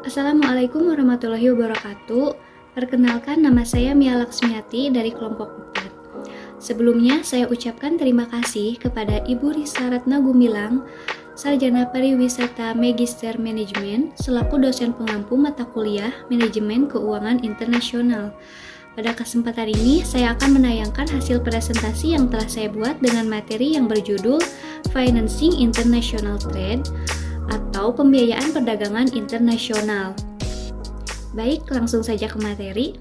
Assalamualaikum warahmatullahi wabarakatuh. Perkenalkan, nama saya Mia Laksmiati dari kelompok 4. Sebelumnya, saya ucapkan terima kasih kepada Ibu Risa Ratna Gumilang, Sarjana Pariwisata Magister Manajemen, selaku dosen pengampu mata kuliah Manajemen Keuangan Internasional. Pada kesempatan ini, saya akan menayangkan hasil presentasi yang telah saya buat dengan materi yang berjudul Financing International Trade atau pembiayaan perdagangan internasional. Baik, langsung saja ke materi.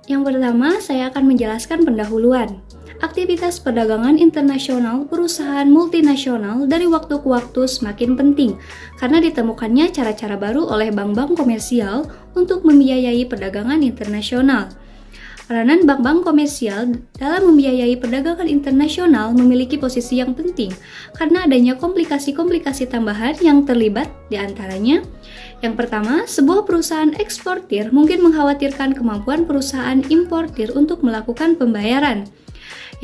Yang pertama, saya akan menjelaskan pendahuluan. Aktivitas perdagangan internasional perusahaan multinasional dari waktu ke waktu semakin penting karena ditemukannya cara-cara baru oleh bank-bank komersial untuk membiayai perdagangan internasional. Peranan bank-bank komersial dalam membiayai perdagangan internasional memiliki posisi yang penting karena adanya komplikasi-komplikasi tambahan yang terlibat di antaranya. Yang pertama, sebuah perusahaan eksportir mungkin mengkhawatirkan kemampuan perusahaan importir untuk melakukan pembayaran.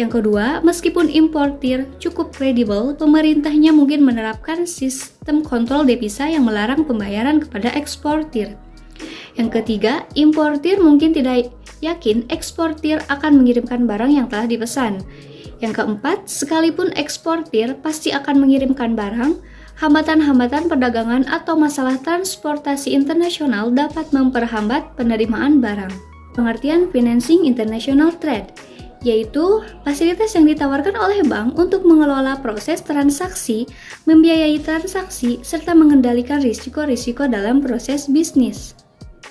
Yang kedua, meskipun importir cukup kredibel, pemerintahnya mungkin menerapkan sistem kontrol devisa yang melarang pembayaran kepada eksportir. Yang ketiga, importir mungkin tidak yakin eksportir akan mengirimkan barang yang telah dipesan. Yang keempat, sekalipun eksportir pasti akan mengirimkan barang, hambatan-hambatan perdagangan atau masalah transportasi internasional dapat memperhambat penerimaan barang. Pengertian Financing International Trade yaitu fasilitas yang ditawarkan oleh bank untuk mengelola proses transaksi, membiayai transaksi, serta mengendalikan risiko-risiko dalam proses bisnis.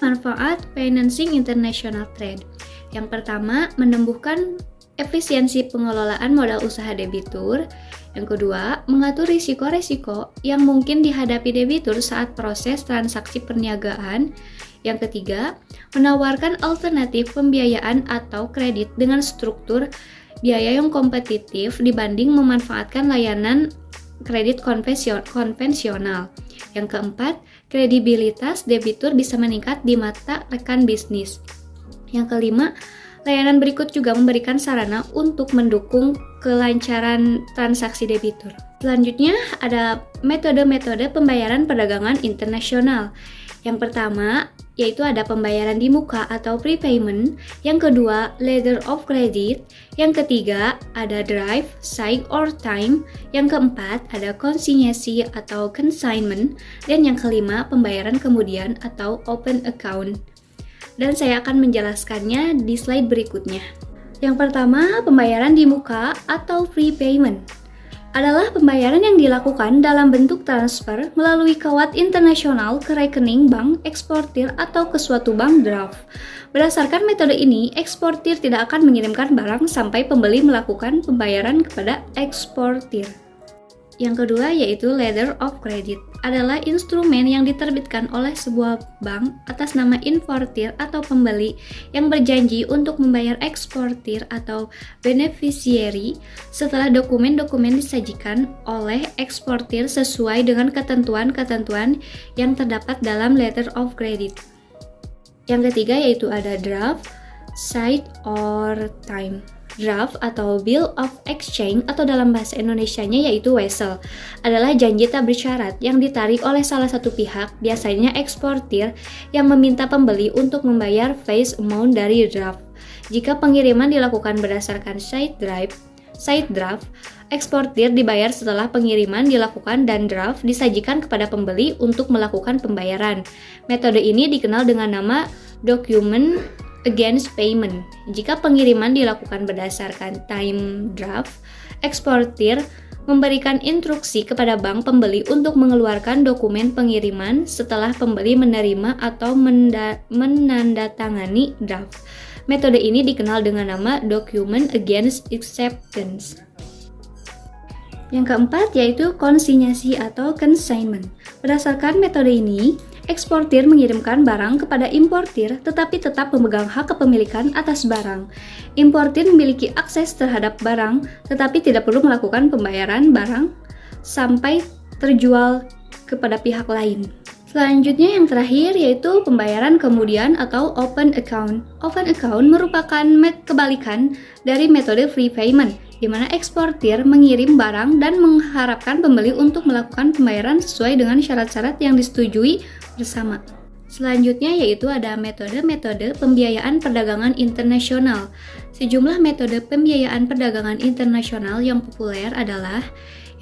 Manfaat Financing International Trade. Yang pertama, menumbuhkan efisiensi pengelolaan modal usaha debitur. Yang kedua, mengatur risiko-risiko yang mungkin dihadapi debitur saat proses transaksi perniagaan. Yang ketiga, menawarkan alternatif pembiayaan atau kredit dengan struktur biaya yang kompetitif dibanding memanfaatkan layanan kredit konvensional. Yang keempat, kredibilitas debitur bisa meningkat di mata rekan bisnis. Yang kelima, layanan berikut juga memberikan sarana untuk mendukung kelancaran transaksi debitur. Selanjutnya, ada metode-metode pembayaran perdagangan internasional. Yang pertama, yaitu ada pembayaran di muka atau prepayment. Yang kedua, letter of credit. Yang ketiga, ada drive, side or time. Yang keempat, ada konsinyasi atau consignment. Dan yang kelima, pembayaran kemudian atau open account. Dan saya akan menjelaskannya di slide berikutnya. Yang pertama, pembayaran di muka atau prepayment adalah pembayaran yang dilakukan dalam bentuk transfer melalui kawat internasional ke rekening bank eksportir atau ke suatu bank draft. Berdasarkan metode ini, eksportir tidak akan mengirimkan barang sampai pembeli melakukan pembayaran kepada eksportir. Yang kedua yaitu letter of credit, adalah instrumen yang diterbitkan oleh sebuah bank atas nama importir atau pembeli yang berjanji untuk membayar eksportir atau beneficiary setelah dokumen-dokumen disajikan oleh eksportir sesuai dengan ketentuan-ketentuan yang terdapat dalam letter of credit. Yang ketiga yaitu ada draft, side or time. Draft atau Bill of Exchange atau dalam bahasa Indonesianya yaitu wesel adalah janji tak bersyarat yang ditarik oleh salah satu pihak, biasanya eksportir, yang meminta pembeli untuk membayar face amount dari draft. Jika pengiriman dilakukan berdasarkan side draft, eksportir dibayar setelah pengiriman dilakukan dan draft disajikan kepada pembeli untuk melakukan pembayaran. Metode ini dikenal dengan nama document against payment. Jika pengiriman dilakukan berdasarkan time draft, eksportir memberikan instruksi kepada bank pembeli untuk mengeluarkan dokumen pengiriman setelah pembeli menerima atau menandatangani draft. Metode ini dikenal dengan nama document against acceptance. Yang keempat yaitu konsinyasi atau consignment. Berdasarkan metode ini, eksportir mengirimkan barang kepada importir tetapi tetap memegang hak kepemilikan atas barang. Importir memiliki akses terhadap barang tetapi tidak perlu melakukan pembayaran barang sampai terjual kepada pihak lain. Selanjutnya yang terakhir yaitu pembayaran kemudian atau open account. Open account merupakan kebalikan dari metode free payment di mana eksportir mengirim barang dan mengharapkan pembeli untuk melakukan pembayaran sesuai dengan syarat-syarat yang disetujui bersama. Selanjutnya yaitu ada metode-metode pembiayaan perdagangan internasional. Sejumlah metode pembiayaan perdagangan internasional yang populer adalah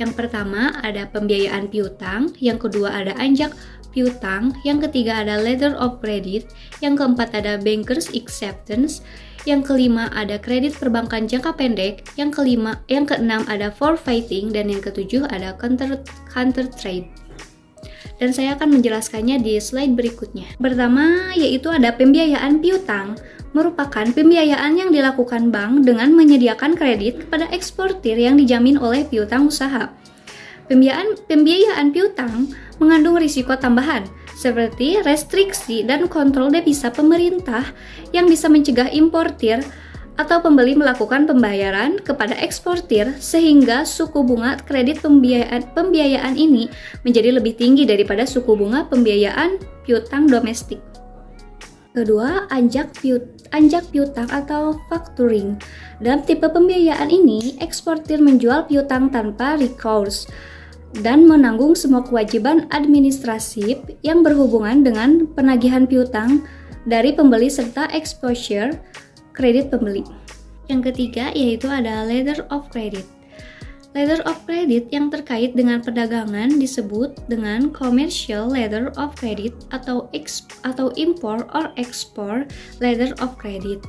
yang pertama ada pembiayaan piutang, yang kedua ada anjak piutang, yang ketiga ada letter of credit, yang keempat ada bankers acceptance, yang kelima ada kredit perbankan jangka pendek, yang keenam ada forfeiting, dan yang ketujuh ada counter trade. Dan saya akan menjelaskannya di slide berikutnya. Pertama yaitu ada pembiayaan piutang, merupakan pembiayaan yang dilakukan bank dengan menyediakan kredit kepada eksportir yang dijamin oleh piutang usaha. Pembiayaan piutang mengandung risiko tambahan, seperti restriksi dan kontrol devisa pemerintah yang bisa mencegah importir atau pembeli melakukan pembayaran kepada eksportir sehingga suku bunga kredit pembiayaan ini menjadi lebih tinggi daripada suku bunga pembiayaan piutang domestik. Kedua, anjak piutang atau factoring. Dalam tipe pembiayaan ini, eksportir menjual piutang tanpa recourse dan menanggung semua kewajiban administratif yang berhubungan dengan penagihan piutang dari pembeli serta exposure kredit pembeli. Yang ketiga yaitu ada letter of credit. Letter of credit yang terkait dengan perdagangan disebut dengan commercial letter of credit atau import or export letter of credit.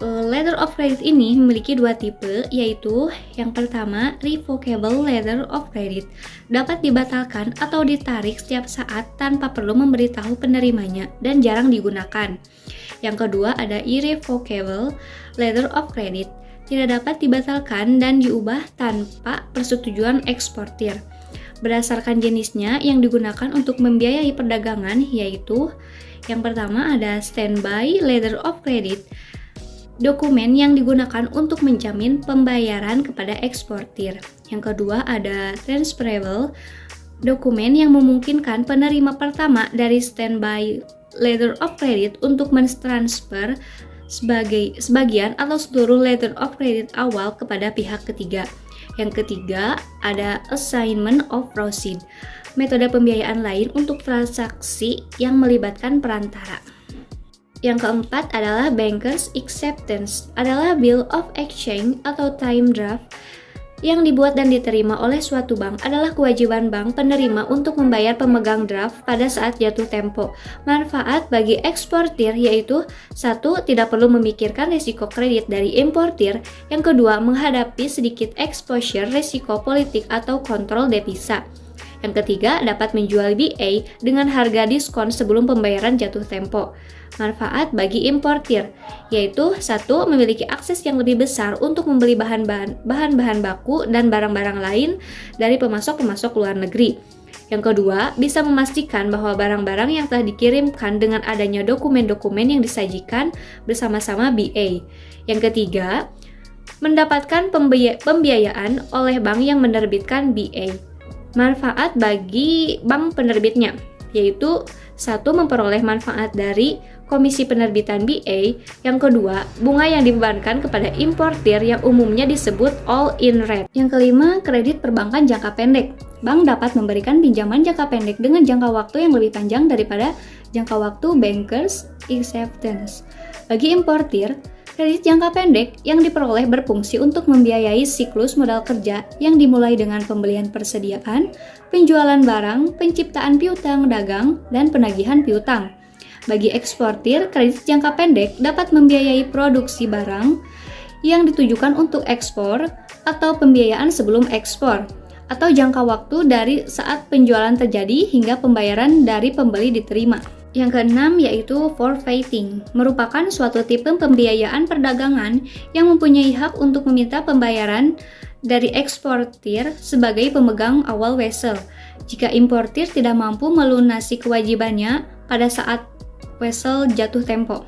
Letter of credit ini memiliki dua tipe, yaitu yang pertama revocable letter of credit, dapat dibatalkan atau ditarik setiap saat tanpa perlu memberitahu penerimanya dan jarang digunakan. Yang kedua ada irrevocable letter of credit, tidak dapat dibatalkan dan diubah tanpa persetujuan eksportir. Berdasarkan jenisnya yang digunakan untuk membiayai perdagangan yaitu yang pertama ada standby letter of credit, dokumen yang digunakan untuk menjamin pembayaran kepada eksportir. Yang kedua ada transferable, dokumen yang memungkinkan penerima pertama dari standby letter of credit untuk mentransfer sebagian atau seluruh letter of credit awal kepada pihak ketiga. Yang ketiga ada assignment of proceeds, metode pembiayaan lain untuk transaksi yang melibatkan perantara. Yang keempat adalah bankers acceptance, adalah bill of exchange atau time draft yang dibuat dan diterima oleh suatu bank, adalah kewajiban bank penerima untuk membayar pemegang draft pada saat jatuh tempo. Manfaat bagi eksportir yaitu satu, tidak perlu memikirkan risiko kredit dari importir. Yang kedua, menghadapi sedikit exposure risiko politik atau kontrol devisa. Yang ketiga, dapat menjual BA dengan harga diskon sebelum pembayaran jatuh tempo. Manfaat bagi importir yaitu satu, memiliki akses yang lebih besar untuk membeli bahan-bahan baku dan barang-barang lain dari pemasok-pemasok luar negeri. Yang kedua, bisa memastikan bahwa barang-barang yang telah dikirimkan dengan adanya dokumen-dokumen yang disajikan bersama-sama BA. Yang ketiga, mendapatkan pembiayaan oleh bank yang menerbitkan BA. Manfaat bagi bank penerbitnya yaitu satu, memperoleh manfaat dari komisi penerbitan BA. Yang kedua, bunga yang dibebankan kepada importir yang umumnya disebut all-in rate. Yang kelima, kredit perbankan jangka pendek. Bank dapat memberikan pinjaman jangka pendek dengan jangka waktu yang lebih panjang daripada jangka waktu bankers acceptance. Bagi importir, kredit jangka pendek yang diperoleh berfungsi untuk membiayai siklus modal kerja yang dimulai dengan pembelian persediaan, penjualan barang, penciptaan piutang dagang, dan penagihan piutang. Bagi eksportir, kredit jangka pendek dapat membiayai produksi barang yang ditujukan untuk ekspor atau pembiayaan sebelum ekspor, atau jangka waktu dari saat penjualan terjadi hingga pembayaran dari pembeli diterima. Yang keenam yaitu forfeiting, merupakan suatu tipe pembiayaan perdagangan yang mempunyai hak untuk meminta pembayaran dari eksportir sebagai pemegang awal vessel jika importir tidak mampu melunasi kewajibannya pada saat vessel jatuh tempo.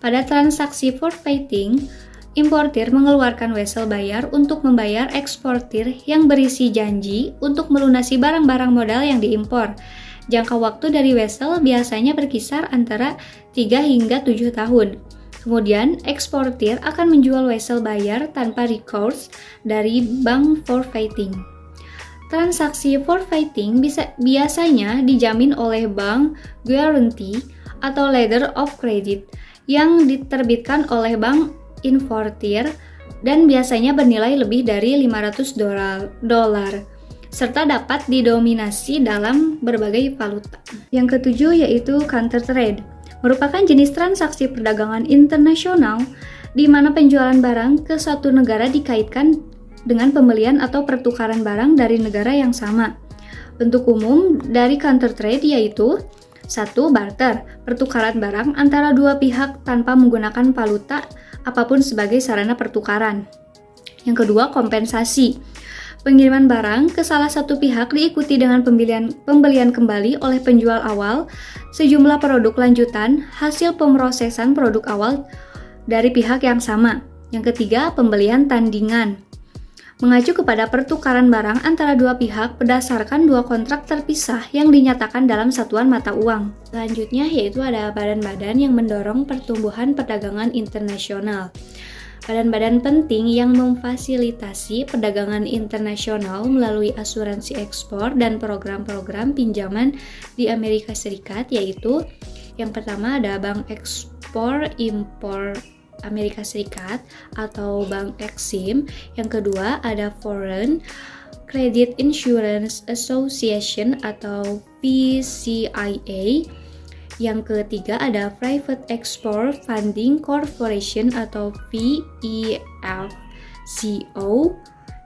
Pada transaksi forfeiting, importir mengeluarkan vessel bayar untuk membayar eksportir yang berisi janji untuk melunasi barang-barang modal yang diimpor. Jangka waktu dari vessel biasanya berkisar antara 3 hingga 7 tahun. Kemudian, eksportir akan menjual wesel bayar tanpa recourse dari bank forfeiting. Transaksi forfeiting biasanya dijamin oleh bank guarantee atau letter of credit yang diterbitkan oleh bank importir dan biasanya bernilai lebih dari $500 serta dapat didominasi dalam berbagai valuta. Yang ketujuh yaitu counter trade, merupakan jenis transaksi perdagangan internasional di mana penjualan barang ke suatu negara dikaitkan dengan pembelian atau pertukaran barang dari negara yang sama. Bentuk umum dari counter trade yaitu 1. Barter, pertukaran barang antara dua pihak tanpa menggunakan valuta apapun sebagai sarana pertukaran. Yang kedua, kompensasi. Pengiriman barang ke salah satu pihak diikuti dengan pembelian kembali oleh penjual awal sejumlah produk lanjutan hasil pemrosesan produk awal dari pihak yang sama. Yang ketiga, pembelian tandingan. Mengacu kepada pertukaran barang antara dua pihak berdasarkan dua kontrak terpisah yang dinyatakan dalam satuan mata uang. Selanjutnya yaitu ada badan-badan yang mendorong pertumbuhan perdagangan internasional. Badan-badan penting yang memfasilitasi perdagangan internasional melalui asuransi ekspor dan program-program pinjaman di Amerika Serikat yaitu yang pertama ada Bank Ekspor Impor Amerika Serikat atau Bank Exim. Yang kedua ada Foreign Credit Insurance Association atau PCIA. Yang ketiga ada Private Export Funding Corporation atau PEFCO.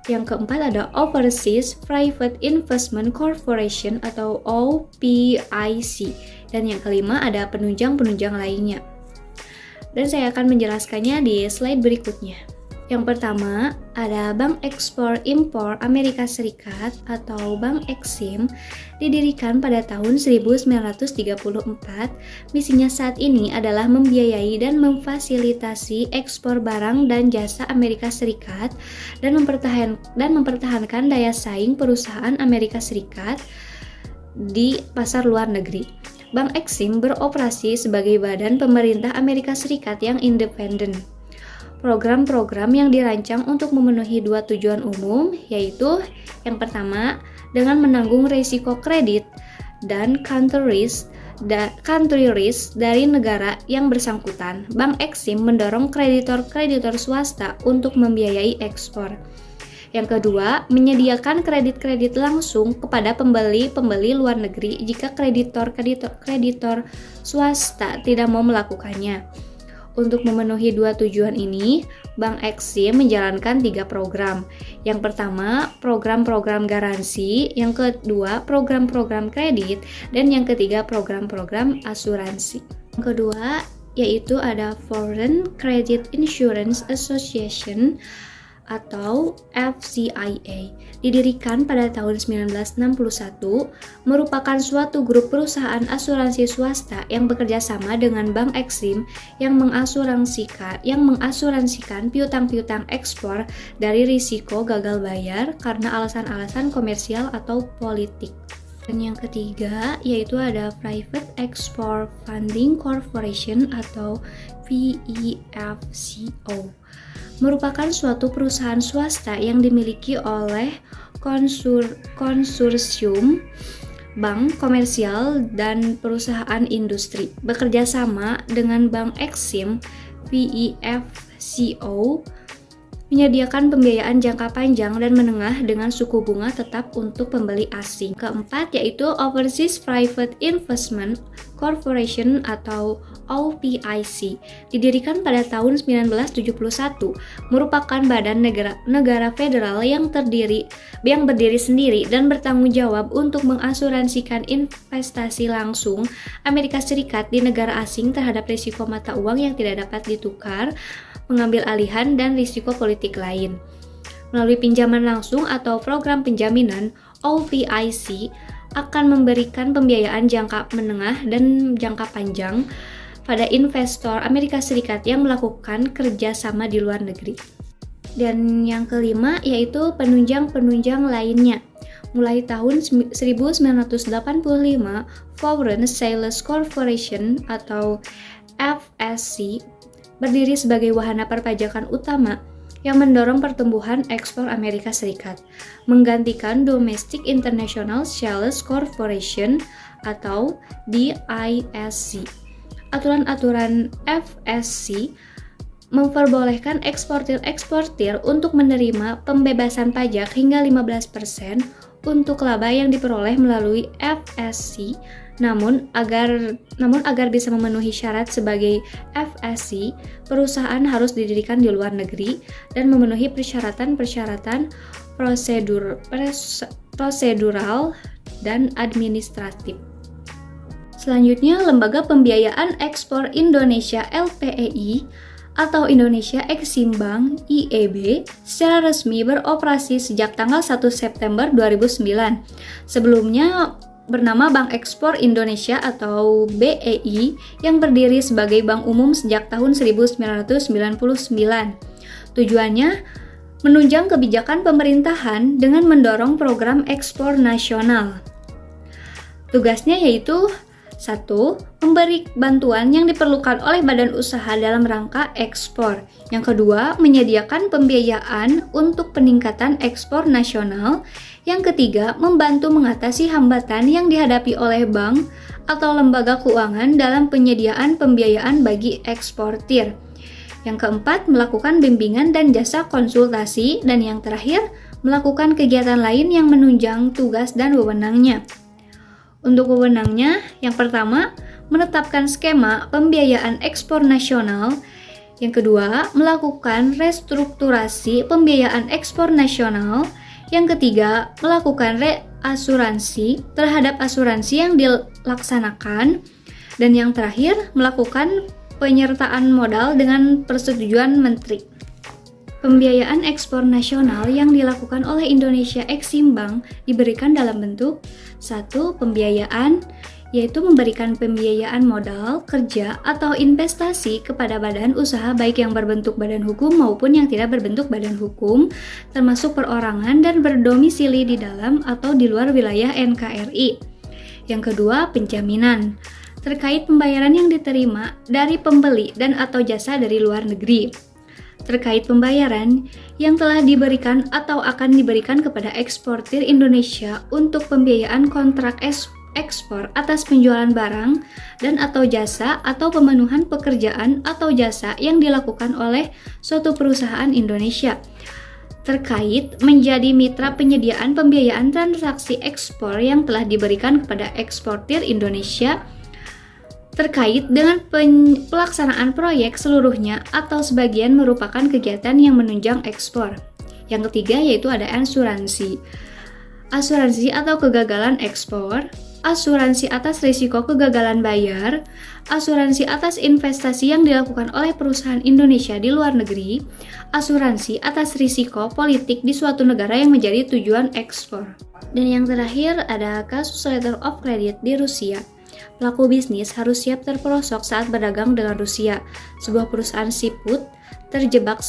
Yang keempat ada Overseas Private Investment Corporation atau OPIC. Dan yang kelima ada penunjang-penunjang lainnya. Dan saya akan menjelaskannya di slide berikutnya. Yang pertama, ada Bank Ekspor Impor Amerika Serikat atau Bank Exim didirikan pada tahun 1934. Misinya saat ini adalah membiayai dan memfasilitasi ekspor barang dan jasa Amerika Serikat dan mempertahankan daya saing perusahaan Amerika Serikat di pasar luar negeri. Bank Exim beroperasi sebagai badan pemerintah Amerika Serikat yang independen. Program-program yang dirancang untuk memenuhi dua tujuan umum, yaitu yang pertama, dengan menanggung risiko kredit dan country risk dari negara yang bersangkutan. Bank Exim mendorong kreditor-kreditor swasta untuk membiayai ekspor. Yang kedua, menyediakan kredit-kredit langsung kepada pembeli-pembeli luar negeri jika kreditor swasta tidak mau melakukannya. Untuk memenuhi dua tujuan ini, Bank Exim menjalankan 3 program. Yang pertama, program-program garansi, yang kedua, program-program kredit, dan yang ketiga, program-program asuransi. Yang kedua, yaitu ada Foreign Credit Insurance Association atau FCIA. Didirikan pada tahun 1961, merupakan suatu grup perusahaan asuransi swasta yang bekerja sama dengan Bank Exim yang mengasuransikan piutang-piutang ekspor dari risiko gagal bayar karena alasan-alasan komersial atau politik. Dan yang ketiga yaitu ada Private Export Funding Corporation atau PEFCO. Merupakan suatu perusahaan swasta yang dimiliki oleh konsorsium bank komersial dan perusahaan industri. Bekerja sama dengan Bank Exim, PEFCO menyediakan pembiayaan jangka panjang dan menengah dengan suku bunga tetap untuk pembeli asing. Keempat yaitu Overseas Private Investment Corporation atau OPIC. Didirikan pada tahun 1971, merupakan badan negara federal yang berdiri sendiri dan bertanggung jawab untuk mengasuransikan investasi langsung Amerika Serikat di negara asing terhadap risiko mata uang yang tidak dapat ditukar, pengambil alihan, dan risiko politik lain. Melalui pinjaman langsung atau program penjaminan, OPIC akan memberikan pembiayaan jangka menengah dan jangka panjang pada investor Amerika Serikat yang melakukan kerja sama di luar negeri. Dan yang kelima yaitu penunjang-penunjang lainnya. Mulai tahun 1985, Foreign Sales Corporation atau FSC berdiri sebagai wahana perpajakan utama yang mendorong pertumbuhan ekspor Amerika Serikat, menggantikan Domestic International Sales Corporation atau DISC. Aturan-aturan FSC memperbolehkan eksportir untuk menerima pembebasan pajak hingga 15% untuk laba yang diperoleh melalui FSC. Namun agar bisa memenuhi syarat sebagai FSC, perusahaan harus didirikan di luar negeri dan memenuhi persyaratan-persyaratan prosedural dan administratif. Selanjutnya, Lembaga Pembiayaan Ekspor Indonesia (LPEI) atau Indonesia Exim Bank (IEB) secara resmi beroperasi sejak tanggal 1 September 2009. Sebelumnya bernama Bank Ekspor Indonesia atau BEI yang berdiri sebagai bank umum sejak tahun 1999. Tujuannya menunjang kebijakan pemerintahan dengan mendorong program ekspor nasional. Tugasnya yaitu 1. Memberi bantuan yang diperlukan oleh badan usaha dalam rangka ekspor. Yang kedua, menyediakan pembiayaan untuk peningkatan ekspor nasional. Yang ketiga, membantu mengatasi hambatan yang dihadapi oleh bank atau lembaga keuangan dalam penyediaan pembiayaan bagi eksportir. Yang keempat, melakukan bimbingan dan jasa konsultasi. Dan yang terakhir, melakukan kegiatan lain yang menunjang tugas dan wewenangnya. Untuk wewenangnya, yang pertama, menetapkan skema pembiayaan ekspor nasional. Yang kedua, melakukan restrukturasi pembiayaan ekspor nasional. Yang ketiga, melakukan reasuransi terhadap asuransi yang dilaksanakan. Dan yang terakhir, melakukan penyertaan modal dengan persetujuan menteri. Pembiayaan ekspor nasional yang dilakukan oleh Indonesia Exim Bank diberikan dalam bentuk 1. Pembiayaan, yaitu memberikan pembiayaan modal, kerja, atau investasi kepada badan usaha baik yang berbentuk badan hukum maupun yang tidak berbentuk badan hukum, termasuk perorangan dan berdomisili di dalam atau di luar wilayah NKRI. Yang kedua, penjaminan, terkait pembayaran yang diterima dari pembeli dan atau jasa dari luar negeri. Terkait pembayaran yang telah diberikan atau akan diberikan kepada eksportir Indonesia untuk pembiayaan kontrak ekspor atas penjualan barang dan atau jasa atau pemenuhan pekerjaan atau jasa yang dilakukan oleh suatu perusahaan Indonesia. Terkait menjadi mitra penyediaan pembiayaan transaksi ekspor yang telah diberikan kepada eksportir Indonesia. Terkait dengan pelaksanaan proyek seluruhnya atau sebagian merupakan kegiatan yang menunjang ekspor. Yang ketiga yaitu ada asuransi. Asuransi atau kegagalan ekspor, asuransi atas risiko kegagalan bayar, asuransi atas investasi yang dilakukan oleh perusahaan Indonesia di luar negeri, asuransi atas risiko politik di suatu negara yang menjadi tujuan ekspor. Dan yang terakhir ada kasus letter of credit di Rusia. Pelaku bisnis harus siap terperosok saat berdagang dengan Rusia. Sebuah perusahaan seafood terjebak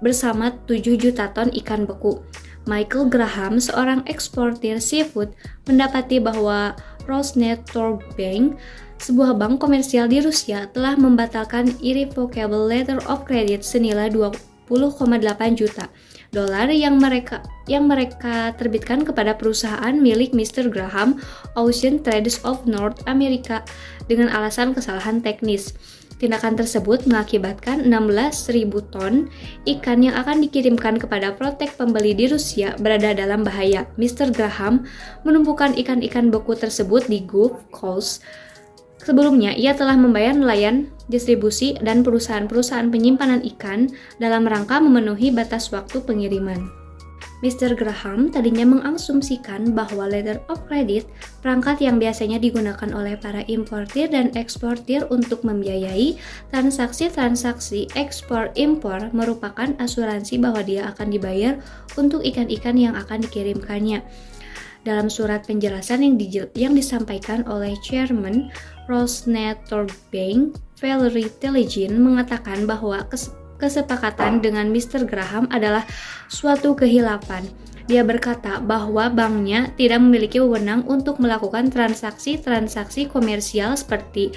bersama 7 juta ton ikan beku. Michael Graham, seorang eksportir seafood, mendapati bahwa Rosneft Bank, sebuah bank komersial di Rusia, telah membatalkan irrevocable letter of credit senilai 20,8 juta dolar yang mereka terbitkan kepada perusahaan milik Mr. Graham, Ocean Trades of North America, dengan alasan kesalahan teknis. Tindakan tersebut mengakibatkan 16.000 ton ikan yang akan dikirimkan kepada protek pembeli di Rusia berada dalam bahaya. Mr. Graham menumpukan ikan-ikan beku tersebut di Gulf Coast. Sebelumnya, ia telah membayar nelayan, distribusi, dan perusahaan-perusahaan penyimpanan ikan dalam rangka memenuhi batas waktu pengiriman. Mr. Graham tadinya mengasumsikan bahwa letter of credit, perangkat yang biasanya digunakan oleh para importir dan eksportir untuk membiayai transaksi-transaksi ekspor-impor, merupakan asuransi bahwa dia akan dibayar untuk ikan-ikan yang akan dikirimkannya. Dalam surat penjelasan yang disampaikan oleh Chairman Rosneft Bank, Valery Telegin, mengatakan bahwa kesepakatan dengan Mr. Graham adalah suatu kehilapan. Dia berkata bahwa banknya tidak memiliki wewenang untuk melakukan transaksi-transaksi komersial seperti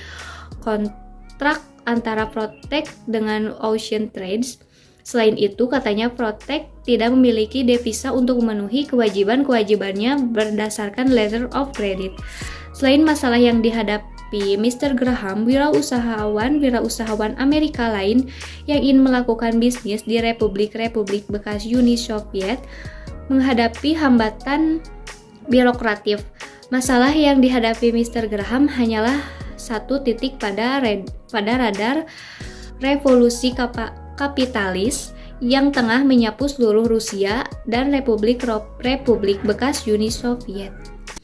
kontrak antara Protect dengan Ocean Trades. Selain itu, katanya Protect tidak memiliki devisa untuk memenuhi kewajiban-kewajibannya berdasarkan letter of credit. Selain masalah yang dihadapi Mr. Graham, wirausahawan Amerika lain yang ingin melakukan bisnis di republik-republik bekas Uni Soviet menghadapi hambatan birokratif. Masalah yang dihadapi Mr. Graham hanyalah satu titik pada radar revolusi kapitalis yang tengah menyapu seluruh Rusia dan republik bekas Uni Soviet.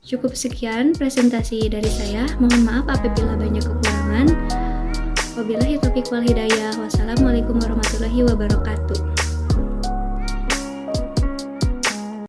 Cukup sekian presentasi dari saya. Mohon maaf apabila banyak kekurangan. Wabillahi taufiq wal hidayah. Wassalamualaikum warahmatullahi wabarakatuh.